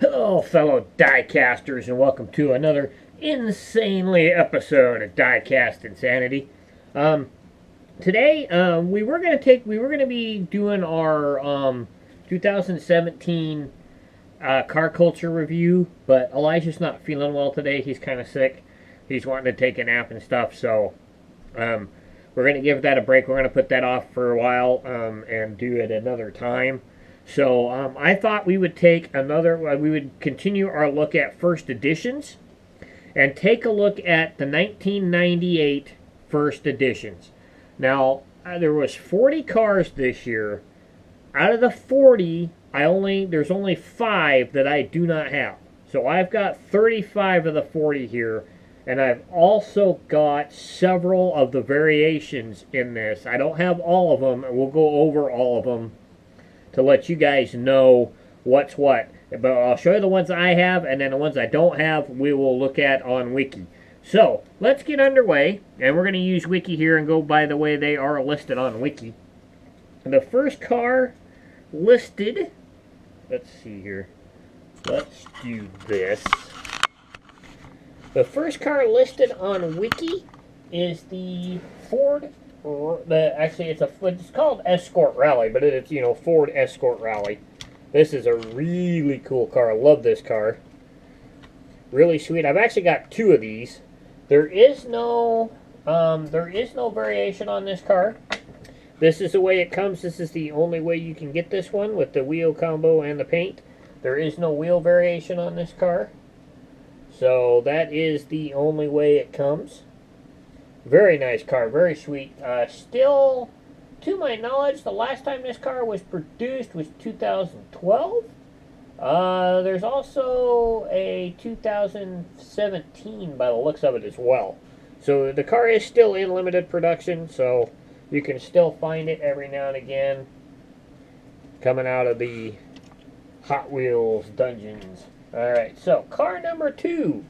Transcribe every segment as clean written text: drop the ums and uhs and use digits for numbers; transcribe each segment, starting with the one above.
Hello, fellow diecasters, and welcome to another insanely episode of Diecast Insanity. Um, Today, we were gonna be doing our 2017 car culture review, but Elijah's not feeling well today. He's kind of sick. He's wanting to take a nap and stuff, so um, we're gonna give that a break. We're gonna put that off for a while and do it another time. So I thought we would we would continue our look at first editions and take a look at the 1998 first editions. Now, there was 40 cars this year. Out of the 40, there's only 5 that I do not have. So I've got 35 of the 40 here, and I've also got several of the variations in this. I don't have all of them, and we'll go over all of them to let you guys know what's what. But I'll show you the ones I have, and then the ones I don't have, we will look at on Wiki. So, let's get underway, and we're going to use Wiki here and go by the way they are listed on Wiki. The first car listed, let's see here, let's do this. The first car listed on Wiki is the Ford it's called Escort Rally, but it's Ford Escort Rally. This is a really cool car. I love this car. Really sweet. I've actually got 2 of these. There is no variation on this car. This is the way it comes. This is the only way you can get this one with the wheel combo and the paint. There is no wheel variation on this car. So that is the only way it comes. Very nice car, very sweet. Still, to my knowledge, the last time this car was produced was 2012. There's also a 2017 by the looks of it as well. So the car is still in limited production, so you can still find it every now and again coming out of the Hot Wheels dungeons. Alright, so car number 2.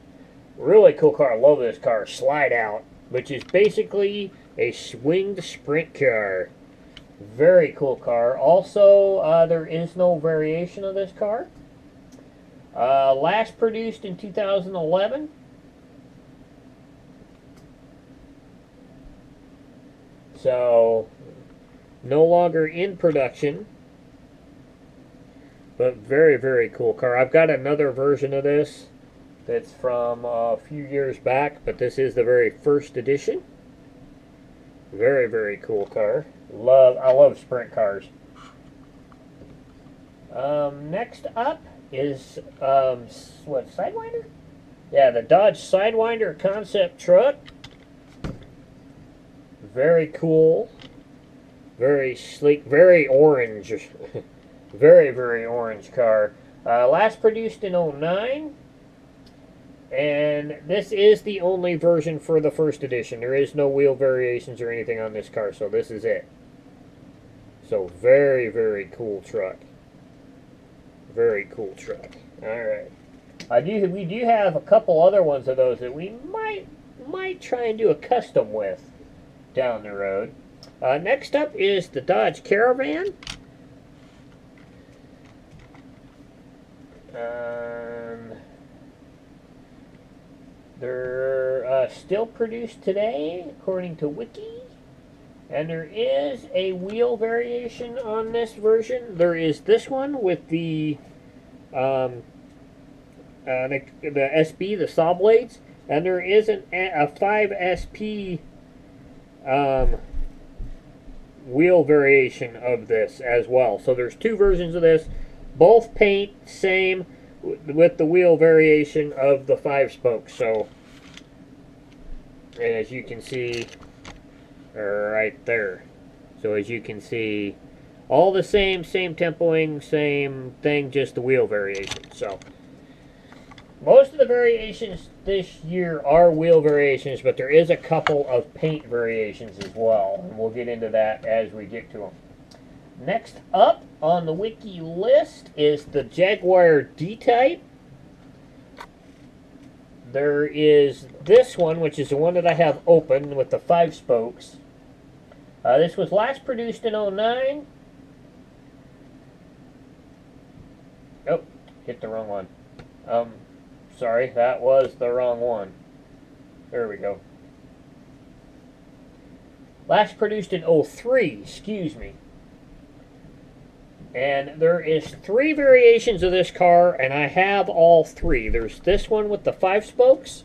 Really cool car. I love this car. Slide Out, which is basically a swinged sprint car. Very cool car. Also, there is no variation of this car. Last produced in 2011. So, no longer in production. But very, very cool car. I've got another version of this that's from a few years back, but this is the very first edition. Very, very cool car. I love sprint cars. Next up is Sidewinder? Yeah, the Dodge Sidewinder concept truck. Very cool. Very sleek. Very orange. Very, very orange car. Last produced in 2009. And this is the only version for the first edition. There is no wheel variations or anything on this car, so this is it. So very, very cool truck. Very cool truck. Alright. We do have a couple other ones of those that we might try and do a custom with down the road. Next up is the Dodge Caravan. They're still produced today, according to Wiki. And there is a wheel variation on this version. There is this one with the SB, the saw blades. And there is a 5SP wheel variation of this as well. So there's 2 versions of this. Both paint same with the wheel variation of the 5 spokes. So, and as you can see right there. So as you can see, all the same tempoing, same thing, just the wheel variation. So, most of the variations this year are wheel variations, but there is a couple of paint variations as well. And we'll get into that as we get to them. Next up on the Wiki list is the Jaguar D-Type. There is this one, which is the one that I have open with the 5 spokes. This was last produced in 2009. Oh, hit the wrong one. Um, sorry, that was the wrong one. There we go. Last produced in '03, excuse me. And there is 3 variations of this car, and I have all 3. There's this one with the 5 spokes.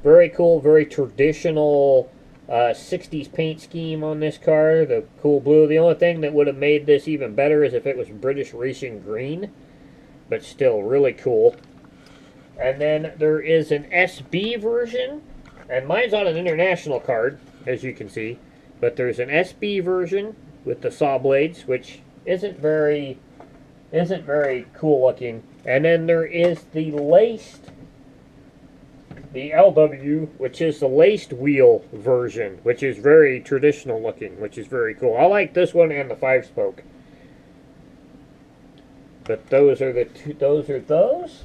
Very cool, very traditional 60s paint scheme on this car. The cool blue. The only thing that would have made this even better is if it was British Racing Green. But still, really cool. And then there is an SB version. And mine's on an international card, as you can see. But there's an SB version with the saw blades, which isn't very cool looking. And then there is the laced, the LW, which is the laced wheel version, which is very traditional looking, which is very cool. I like this one and the 5 spoke. But those are the two, those.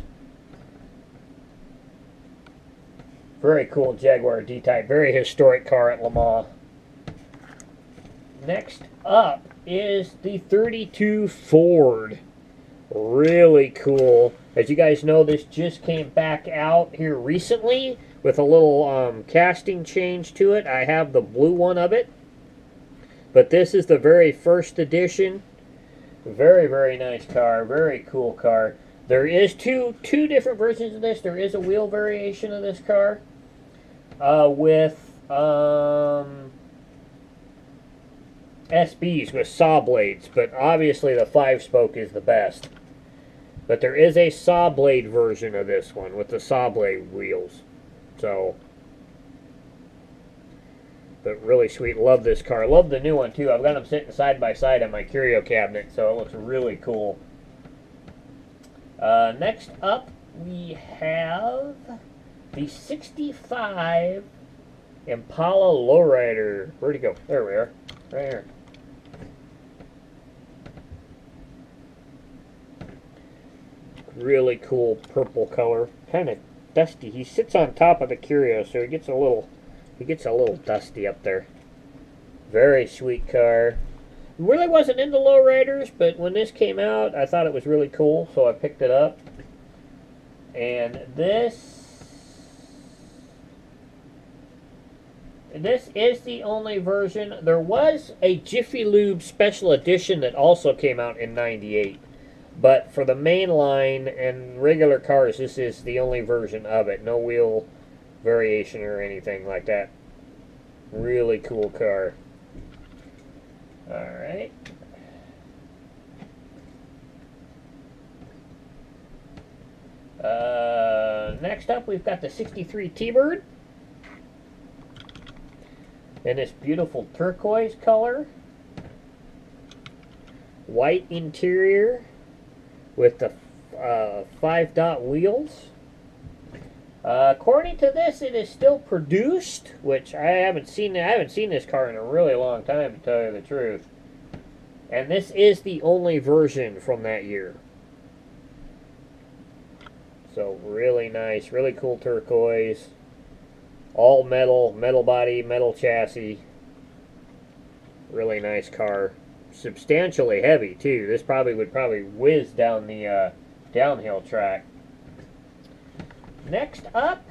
Very cool Jaguar D-Type, very historic car at Le Mans. Next up is the 32 Ford. Really cool. As you guys know, this just came back out here recently with a little casting change to it. I have the blue one of it, but this is the very first edition. Very, very nice car. Very cool car. There is two different versions of this. There is a wheel variation of this car with SBs with saw blades, but obviously the 5 spoke is the best. But there is a saw blade version of this one with the saw blade wheels. So, but really sweet. Love this car. Love the new one too. I've got them sitting side by side on my curio cabinet, so it looks really cool. Next up, we have the 65 Impala Lowrider. Where'd he go? There we are. Right here. Really cool purple color. Kind of dusty. He sits on top of the curio, so he gets a little dusty up there. Very sweet car. Really wasn't into lowriders, but when this came out, I thought it was really cool, so I picked it up. And this is the only version. There was a Jiffy Lube special edition that also came out in '98. But for the main line and regular cars, this is the only version of it. No wheel variation or anything like that. Really cool car. Alright. Next up, we've got the 63 T-Bird. In this beautiful turquoise color. White interior with the 5-dot wheels. According to this, it is still produced, which I haven't seen this car in a really long time, to tell you the truth. And this is the only version from that year. So really nice, really cool turquoise. All metal, metal body, metal chassis. Really nice car. Substantially heavy too. This would probably whiz down the downhill track. Next up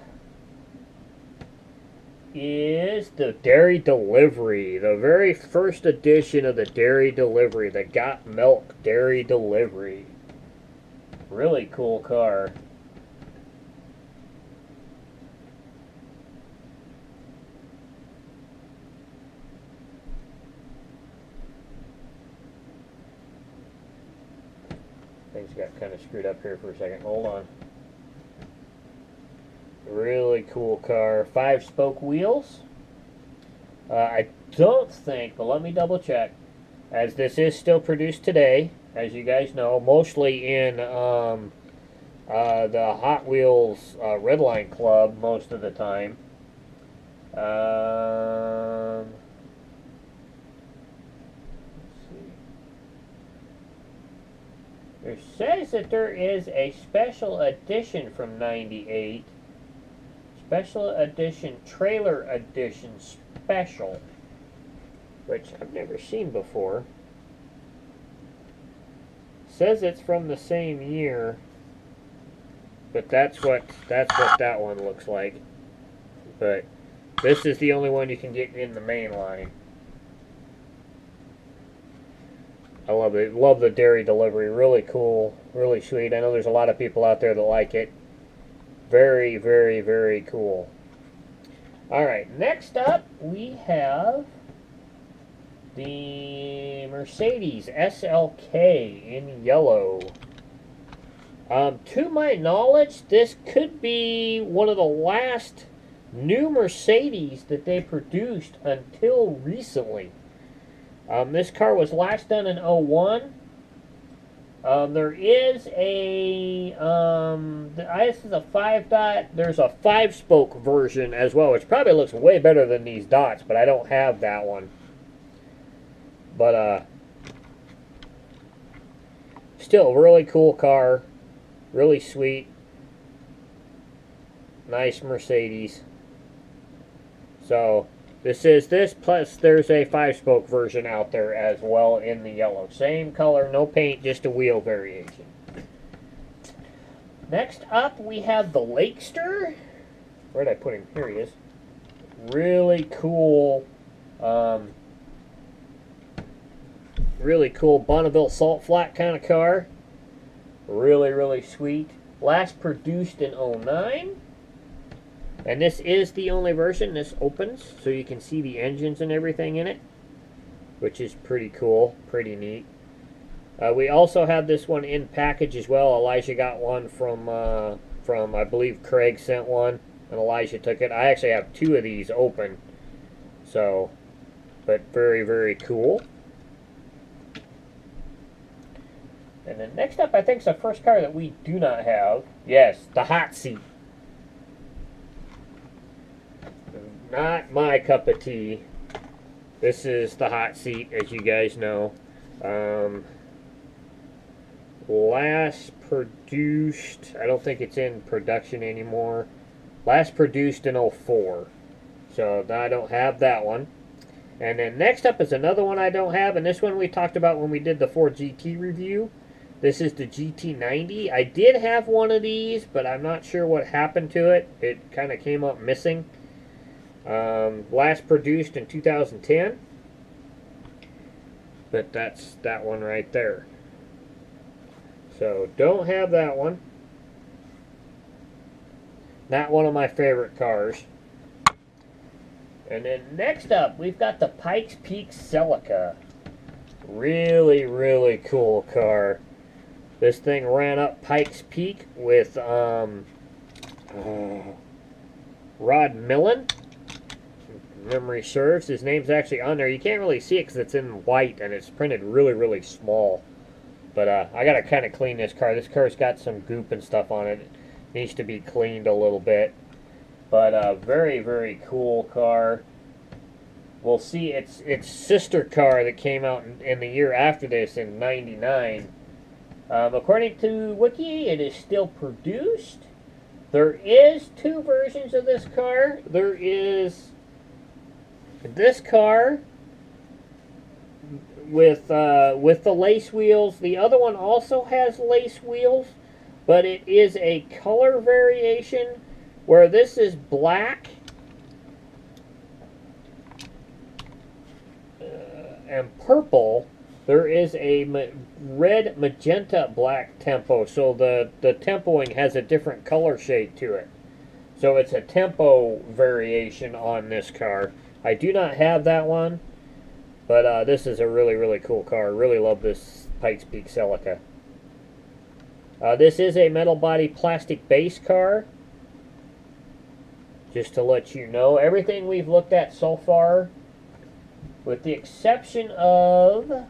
is the Dairy Delivery, the very first edition of the Dairy Delivery, the Got Milk Dairy Delivery. Really cool car. Things got kind of screwed up here for a second. Hold on. Really cool car. 5-spoke wheels. I don't think, but let me double check, as this is still produced today, as you guys know, mostly in the Hot Wheels Redline Club most of the time. It says that there is a special edition from '98. Special edition, trailer edition special, which I've never seen before. Says it's from the same year, But that's what that one looks like. But this is the only one you can get in the main line. I love it. Love the dairy delivery. Really cool. Really sweet. I know there's a lot of people out there that like it. Very, very, very cool. Alright, next up we have the Mercedes SLK in yellow. To my knowledge, this could be one of the last new Mercedes that they produced until recently. This car was last done in 01. There is a this is a 5 dot. There's a 5-spoke version as well, which probably looks way better than these dots, but I don't have that one. But still, really cool car, really sweet, nice Mercedes. So this is this, plus there's a 5-spoke version out there as well in the yellow. Same color, no paint, just a wheel variation. Next up, we have the Lakester. Where did I put him? Here he is. Really cool, really cool Bonneville salt flat kind of car. Really, really sweet. Last produced in 09. And this is the only version. This opens so you can see the engines and everything in it, which is pretty cool, pretty neat. We also have this one in package as well. Elijah got one from I believe Craig sent one, and Elijah took it. I actually have 2 of these open, so, but very, very cool. And then next up, I think, is the first car that we do not have. Yes, the hot seat. Not my cup of tea. This is the hot seat, as you guys know. Last produced, I don't think it's in production anymore. Last produced in 04. So I don't have that one. And then next up is another one I don't have, and this one we talked about when we did the Ford GT review. This is the GT90. I did have one of these, but I'm not sure what happened to it. It kind of came up missing. Last produced in 2010. But that's that one right there. So, don't have that one. Not one of my favorite cars. And then next up, we've got the Pikes Peak Celica. Really, really cool car. This thing ran up Pikes Peak with Rod Millen. Memory serves. His name's actually on there. You can't really see it because it's in white and it's printed really, really small. But I gotta kind of clean this car. This car's got some goop and stuff on it. It needs to be cleaned a little bit. But very, very cool car. We'll see its sister car that came out in the year after this in '99. According to Wiki, it is still produced. There is 2 versions of this car. There is this car with the lace wheels. The other one also has lace wheels, but it is a color variation where this is black and purple. There is a red magenta black tempo, so the tempoing has a different color shade to it. So it's a tempo variation on this car. I do not have that one, but this is a really, really cool car. Really love this Pikes Peak Celica. This is a metal body plastic base car. Just to let you know, everything we've looked at so far, with the exception of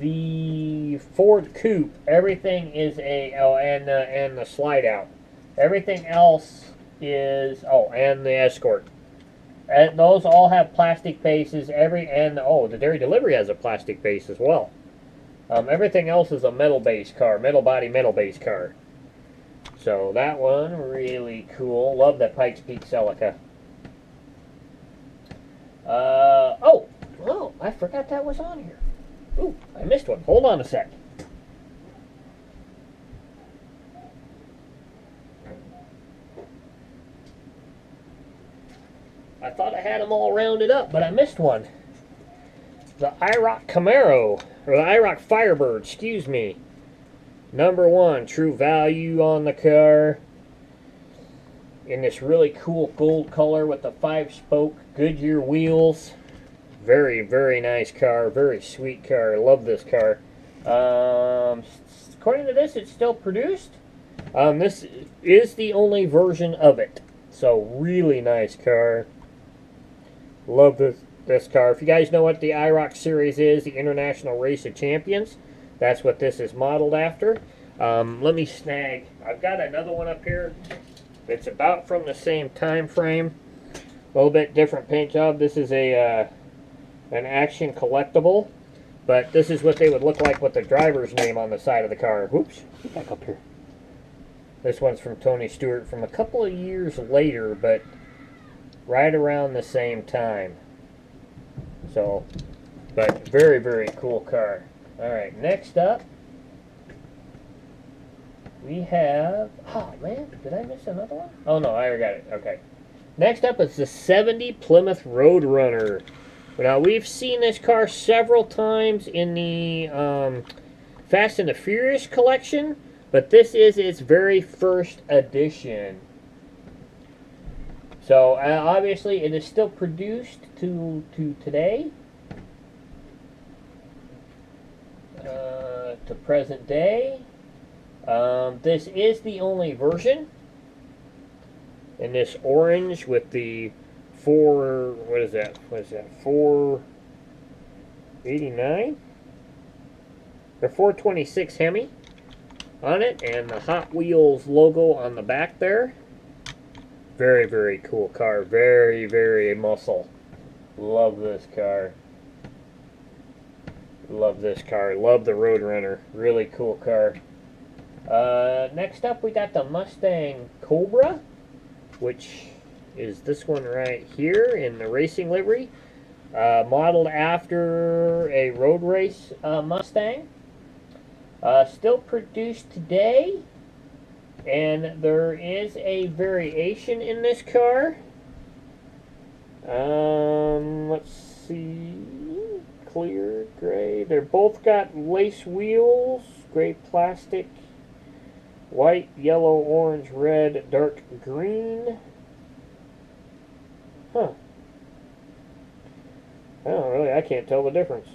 the Ford Coupe, everything is and the slide out. Everything else is and the Escort. And those all have plastic bases. The Dairy Delivery has a plastic base as well. Everything else is a metal base car, metal body, metal base car. So that one really cool. Love that Pikes Peak Celica. I forgot that was on here. Ooh, I missed one. Hold on a sec. I thought I had them all rounded up, but I missed one. The IROC Camaro, or the IROC Firebird, excuse me. Number 1, true value on the car. In this really cool gold color with the 5-spoke Goodyear wheels. Very, very nice car. Very sweet car. I love this car. According to this, it's still produced. This is the only version of it. So, really nice car. Love this car. If you guys know what the IROC series is, the International Race of Champions, that's what this is modeled after. Let me snag. I've got another one up here. It's about from the same time frame. A little bit different paint job. This is an Action collectible, but this is what they would look like with the driver's name on the side of the car. Whoops, get back up here. This one's from Tony Stewart from a couple of years later, but right around the same time. So, but very, very cool car. Alright, next up, we have, oh man, did I miss another one? Oh no, I already got it, okay. Next up is the 70 Plymouth Roadrunner. Now, we've seen this car several times in the Fast and the Furious collection, but this is its very first edition. So, obviously, it is still produced to today. To present day. This is the only version. In this orange with the 489? The 426 Hemi on it, and the Hot Wheels logo on the back there. Very, very cool car. Very, very muscle. Love this car. Love this car. Love the Roadrunner. Really cool car. Next up, we got the Mustang Cobra, which is this one right here in the racing livery. Modeled after a road race Mustang. Still produced today. And there is a variation in this car. Let's see. Clear, gray. They're both got lace wheels. Gray plastic. White, yellow, orange, red, dark green. Huh. I can't tell the difference.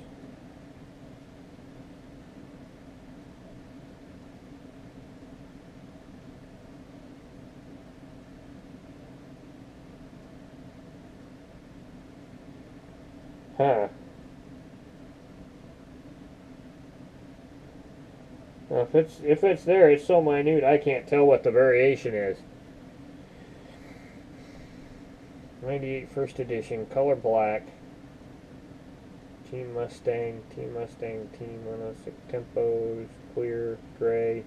Huh. Now, if it's there, it's so minute I can't tell what the variation is. 98 first edition, color black. Team Mustang, Team 106 tempos, clear, gray.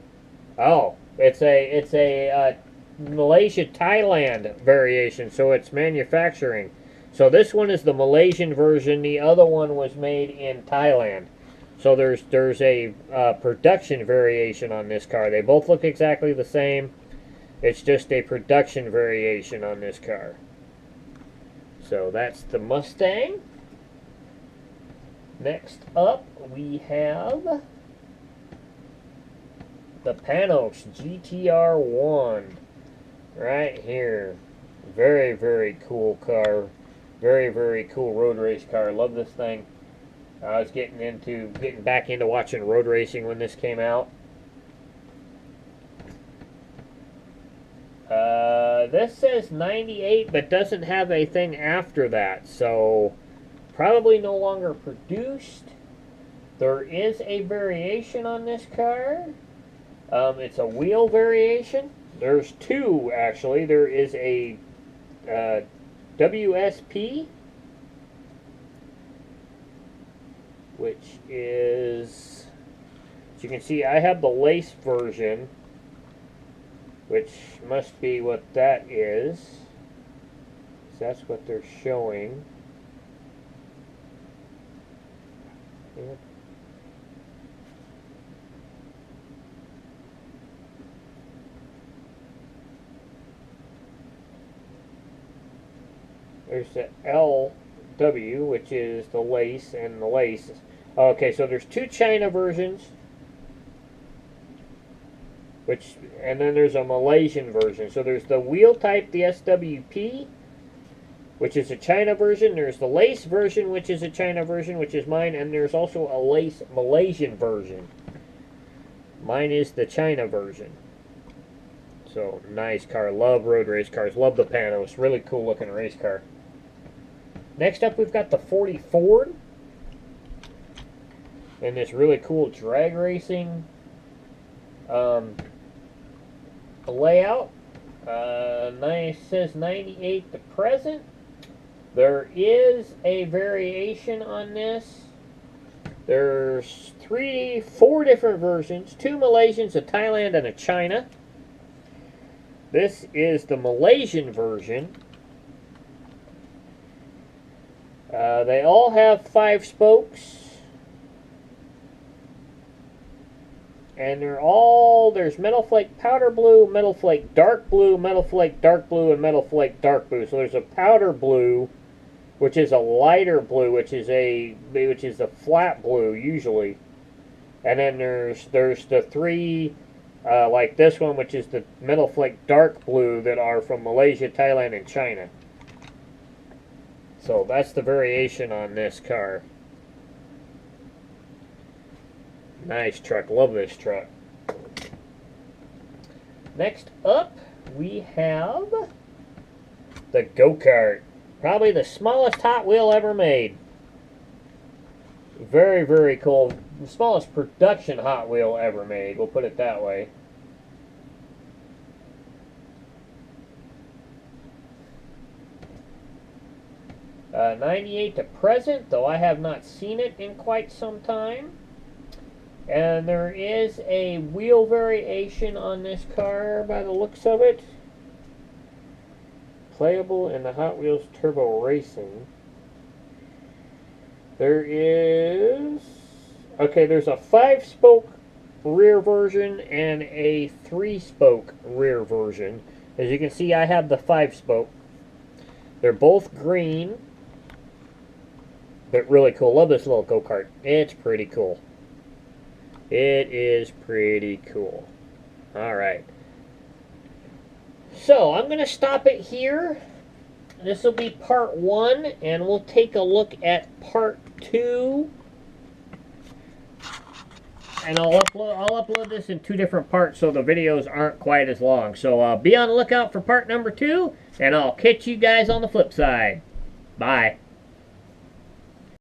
Oh, it's a Malaysia Thailand variation, so it's manufacturing. So this one is the Malaysian version. The other one was made in Thailand. So there's a production variation on this car. They both look exactly the same. It's just a production variation on this car. So that's the Mustang. Next up, we have the Panos GTR1 right here. Very, very cool car. Very, very cool road race car. Love this thing. I was getting back into watching road racing when this came out. This says 98, but doesn't have a thing after that, so probably no longer produced. There is a variation on this car. It's a wheel variation. There's two, actually. There is a WSP, which is, as you can see, I have the lace version, which must be what that is. So that's what they're showing. Yeah. There's the LW, which is the lace and the lace. Okay, so there's two China versions, and then there's a Malaysian version. So there's the wheel type, the SWP, which is a China version. There's the lace version, which is a China version, which is mine, and there's also a lace Malaysian version. Mine is the China version. So, nice car. Love road race cars. Love the Panos. Really cool looking race car. Next up, we've got the 40 Ford. And this really cool drag racing layout. Nice, says 98 to present. There is a variation on this. There's 4 different versions. 2 Malaysians, a Thailand, and a China. This is the Malaysian version. They all have 5 spokes. And there's Metal Flake Powder Blue, Metal Flake Dark Blue, Metal Flake Dark Blue, and Metal Flake Dark Blue. So there's a Powder Blue, which is a lighter blue, which is a flat blue usually. And then there's the 3 like this one, which is the Metal Flake Dark Blue, that are from Malaysia, Thailand, and China. So that's the variation on this car. Nice truck. Love this truck. Next up, we have the go-kart. Probably the smallest Hot Wheel ever made. Very, very cool. The smallest production Hot Wheel ever made. We'll put it that way. '98 to present, though I have not seen it in quite some time. And there is a wheel variation on this car by the looks of it. Playable in the Hot Wheels Turbo Racing. There's a 5-spoke rear version and a 3-spoke rear version. As you can see, I have the 5-spoke. They're both green. But really cool. Love this little go-kart. It's pretty cool. It is pretty cool. Alright. So, I'm going to stop it here. This will be part 1, and we'll take a look at part 2. And I'll upload this in 2 different parts so the videos aren't quite as long. So, be on the lookout for part number 2, and I'll catch you guys on the flip side. Bye.